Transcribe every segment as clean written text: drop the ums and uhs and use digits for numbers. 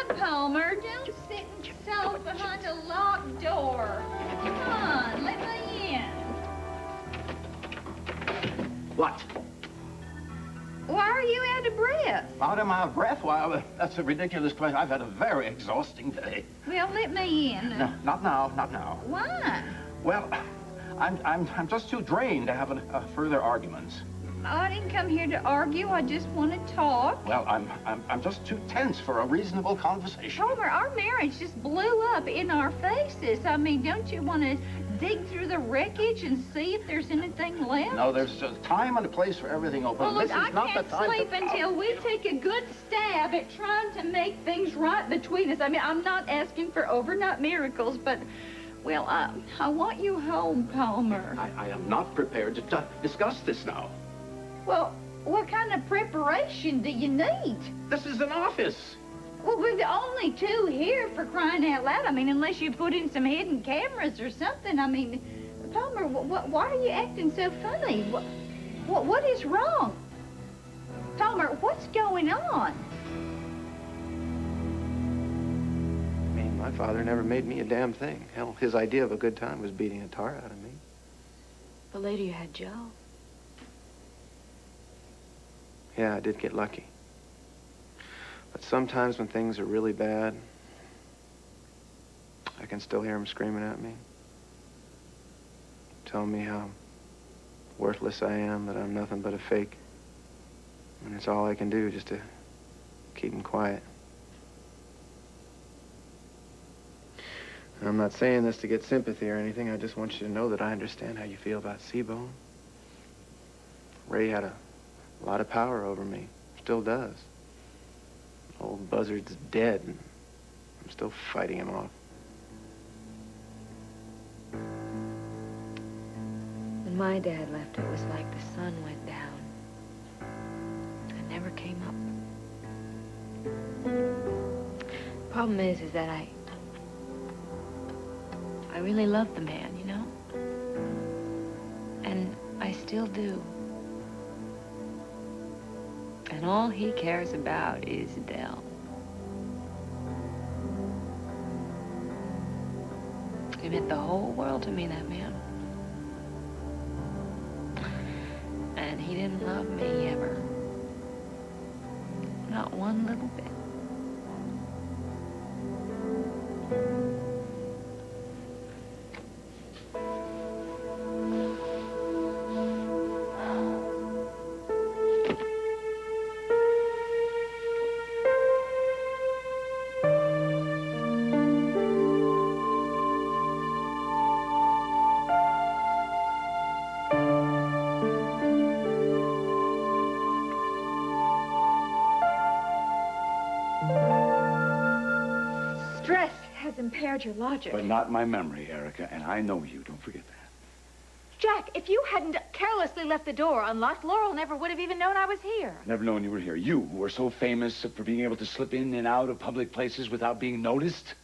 on, Palmer. Don't sit and sulk behind a locked door. Come on, let me in. What? Why are you out of breath? Out of my breath? Why, that's a ridiculous question. I've had a very exhausting day. Well, let me in. No, not now, not now. Why? Well, I'm just too drained to have a further arguments. I didn't come here to argue. I just want to talk. Well, I'm just too tense for a reasonable conversation. Palmer, our marriage just blew up in our faces. I mean, don't you want to dig through the wreckage and see if there's anything left? No, there's a time and a place for everything open. Well, look, this is I not can't the time sleep to... until we take a good stab at trying to make things right between us. I mean, I'm not asking for overnight miracles, but, well, I want you home, Palmer. I am not prepared to discuss this now. Well, what kind of preparation do you need? This is an office. Well, we're the only two here, for crying out loud. I mean, unless you put in some hidden cameras or something. I mean, Palmer, why are you acting so funny? What is wrong? Palmer, what's going on? I mean, my father never made me a damn thing. Hell, his idea of a good time was beating a tar out of me. But later you had Joe. Yeah, I did get lucky. But sometimes when things are really bad, I can still hear him screaming at me. Telling me how worthless I am, that I'm nothing but a fake. And it's all I can do just to keep him quiet. And I'm not saying this to get sympathy or anything. I just want you to know that I understand how you feel about Seabone. Ray had a lot of power over me. Still does. Old Buzzard's dead, and I'm still fighting him off. When my dad left, it was like the sun went down and never came up. Problem is that I really love the man, you know? And I still do. And all he cares about is Dell. He meant the whole world to me, that man. And he didn't love me ever. Not one little bit. Impaired your logic. But not my memory, Erica, and I know you. Don't forget that. Jack, if you hadn't carelessly left the door unlocked, Laurel never would have even known I was here. Never known you were here. You, who are so famous for being able to slip in and out of public places without being noticed.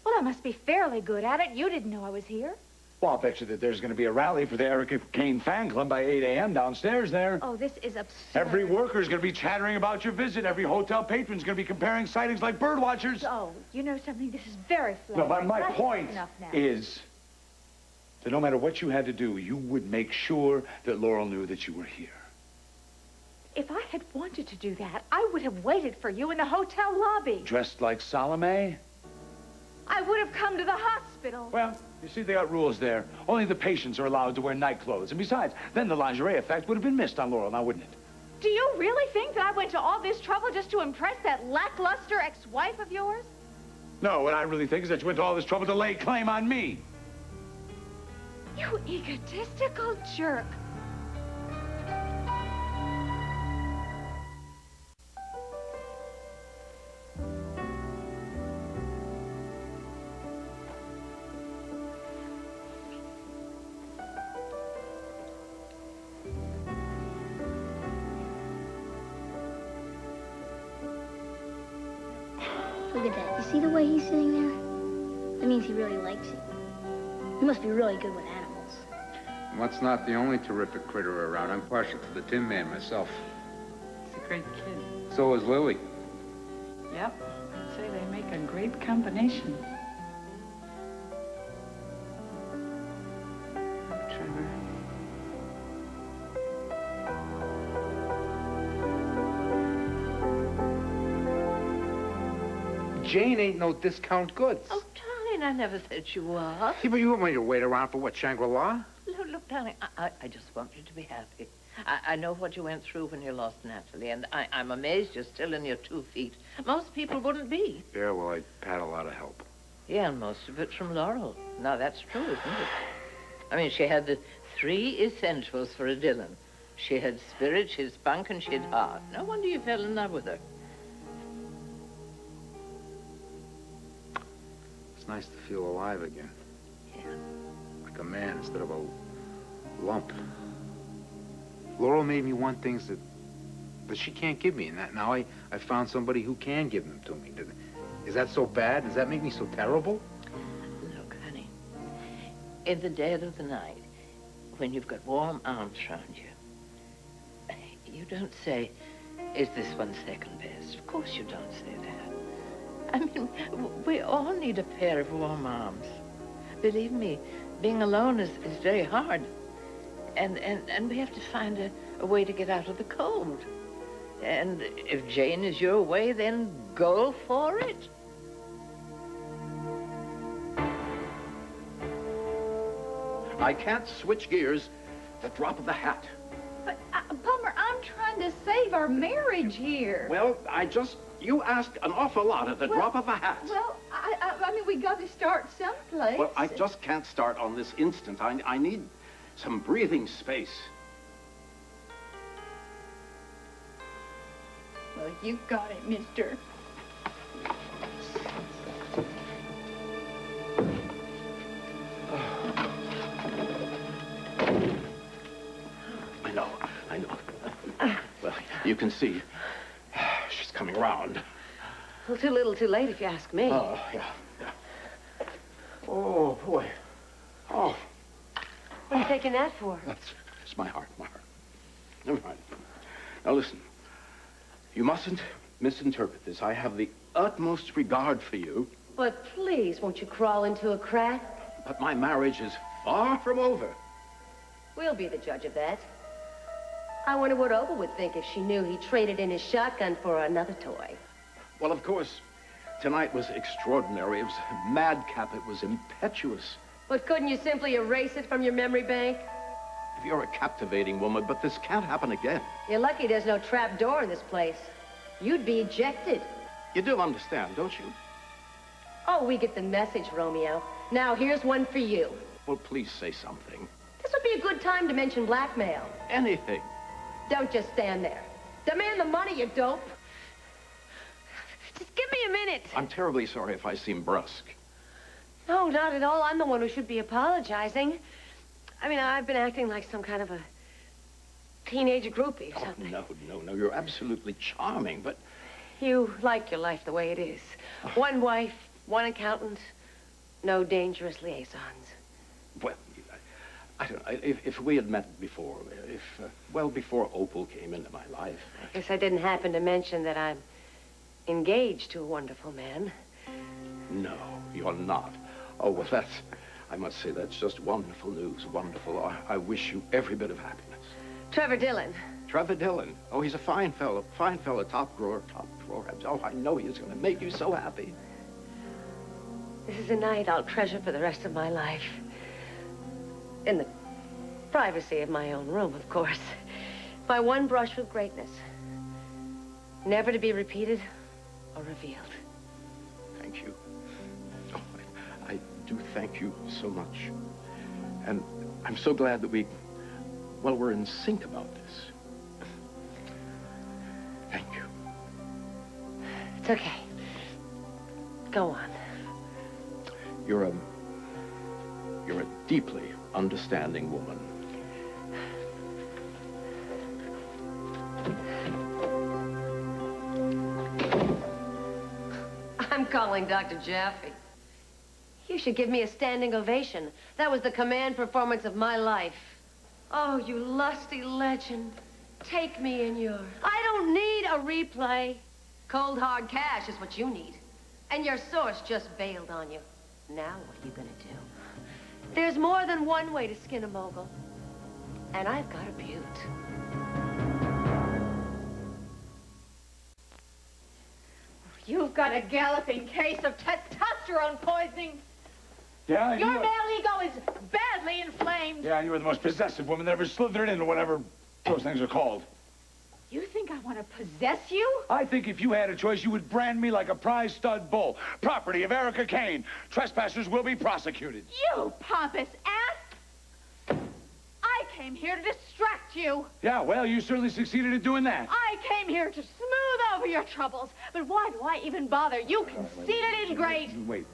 Well, I must be fairly good at it. You didn't know I was here. Well, I'll bet you that there's going to be a rally for the Erica Kane fan club by 8 a.m. downstairs there. Oh, this is absurd. Every worker's going to be chattering about your visit. Every hotel patron's going to be comparing sightings like bird watchers. Oh, you know something? This is very flattering. No, but my point Enough now. is that no matter what you had to do, you would make sure that Laurel knew that you were here. If I had wanted to do that, I would have waited for you in the hotel lobby. Dressed like Salome? I would have come to the hospital. Well, you see, they got rules there. Only the patients are allowed to wear night clothes. And besides, then the lingerie effect would have been missed on Laurel, now wouldn't it? Do you really think that I went to all this trouble just to impress that lackluster ex-wife of yours? No, what I really think is that you went to all this trouble to lay claim on me. You egotistical jerk. Look at that. You see the way he's sitting there? That means he really likes you. He must be really good with animals. Mutt's not the only terrific critter around. I'm partial to the Tin Man myself. He's a great kid. So is Lily. Yep. I'd say they make a great combination. Trevor. Jane ain't no discount goods. Oh, darling, I never said you were. Yeah, but you want me to wait around for what, Shangri-La? Look, darling, I just want you to be happy. I know what you went through when you lost Natalie, and I'm amazed you're still in your 2 feet. Most people wouldn't be. Yeah, well, I had a lot of help. Yeah, and most of it from Laurel. Now, that's true, isn't it? I mean, she had the 3 essentials for a Dillon. She had spirit, she had spunk, and she had heart. No wonder you fell in love with her. It's nice to feel alive again. Yeah. Like a man instead of a lump. Laurel made me want things that she can't give me, and that now I found somebody who can give them to me. Is that so bad? Does that make me so terrible? Look, honey, in the dead of the night, when you've got warm arms around you, you don't say, is this one second best? Of course you don't say that. I mean, we all need a pair of warm arms. Believe me, being alone is very hard. And we have to find a way to get out of the cold. And if Jane is your way, then go for it. I can't switch gears at the drop of the hat. But, Palmer, I'm trying to save our marriage here. Well, you asked an awful lot at the drop of a hat. Well, I mean, we got to start someplace. Well, I just can't start on this instant. I need some breathing space. Well, you got it, mister. I know. Well, you can see she's coming around. Well, too little, too late, if you ask me. Oh, yeah. Oh, boy. Oh. What are you taking that for? It's my heart. Never mind. Now, listen. You mustn't misinterpret this. I have the utmost regard for you. But please, won't you crawl into a crack? But my marriage is far from over. We'll be the judge of that. I wonder what Opal would think if she knew he traded in his shotgun for another toy. Well, of course, tonight was extraordinary. It was madcap. It was impetuous. But couldn't you simply erase it from your memory bank? If you're a captivating woman, but this can't happen again. You're lucky there's no trap door in this place. You'd be ejected. You do understand, don't you? Oh, we get the message, Romeo. Now, here's one for you. Well, please say something. This would be a good time to mention blackmail. Anything. Don't just stand there. Demand the money, you dope. Just give me a minute. I'm terribly sorry if I seem brusque. No, not at all. I'm the one who should be apologizing. I mean, I've been acting like some kind of a teenage groupie or something. No. You're absolutely charming, but... You like your life the way it is. One wife, one accountant, no dangerous liaisons. Well, I don't know. If we had met before, before Opal came into my life... I guess I didn't happen to mention that I'm engaged to a wonderful man. No, you're not. Oh, well, I must say, that's just wonderful news. Wonderful. I wish you every bit of happiness. Trevor Dillon. Trevor Dillon. Oh, he's a fine fellow, top drawer. Oh, I know he's going to make you so happy. This is a night I'll treasure for the rest of my life. In the privacy of my own room, of course. My one brush with greatness. Never to be repeated or revealed. Thank you. Oh, I do thank you so much. And I'm so glad that we're in sync about this. Thank you. It's okay. Go on. You're a deeply understanding woman. I'm calling Dr. Jaffe. You should give me a standing ovation. That was the command performance of my life. Oh, you lusty legend. Take me in your... I don't need a replay. Cold, hard cash is what you need. And your source just bailed on you. Now what are you gonna do? There's more than one way to skin a mogul. And I've got a beaut. You've got a galloping case of testosterone poisoning. Yeah, Your male ego is badly inflamed. Yeah, you were the most possessive woman that ever slithered in, or whatever those things are called. You think I want to possess you? I think if you had a choice, you would brand me like a prize stud bull. Property of Erica Kane. Trespassers will be prosecuted. You pompous ass! I came here to distract you. Yeah, well, you certainly succeeded at doing that. I came here to smooth over your troubles. But why do I even bother? You conceited ingrate. Wait.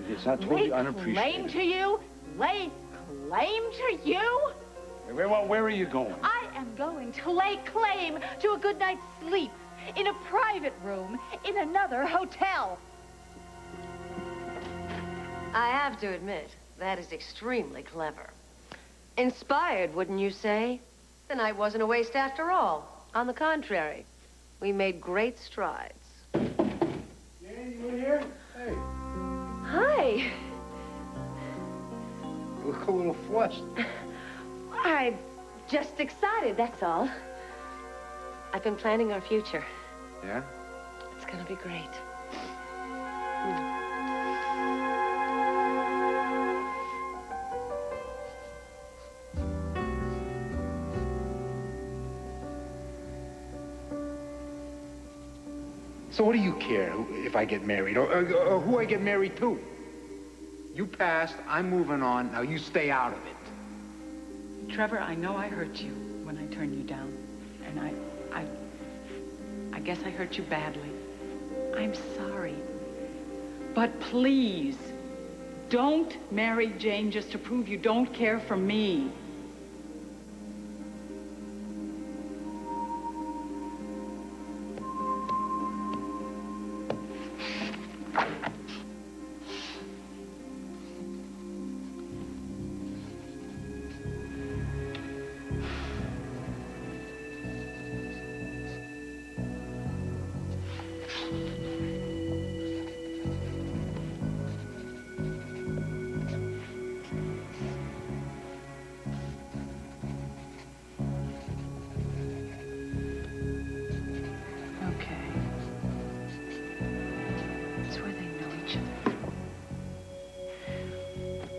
It's not totally Lay unappreciated. claim to you? Lay claim to you? Where are you going? I am going to lay claim to a good night's sleep in a private room in another hotel. I have to admit, that is extremely clever. Inspired, wouldn't you say? The night wasn't a waste after all. On the contrary, we made great strides. Jane, you in here? Hey. Hi. You look a little flushed. I'm just excited, that's all. I've been planning our future. Yeah? It's gonna be great. So what do you care if I get married or who I get married to? You passed, I'm moving on, now you stay out of it. Trevor, I know I hurt you when I turned you down. And I guess I hurt you badly. I'm sorry. But please, don't marry Jane just to prove you don't care for me.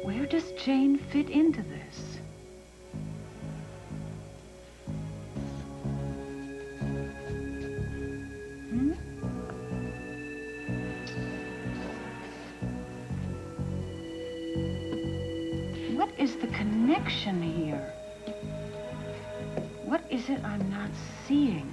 Where does Jane fit into this? What is the connection here? What is it I'm not seeing?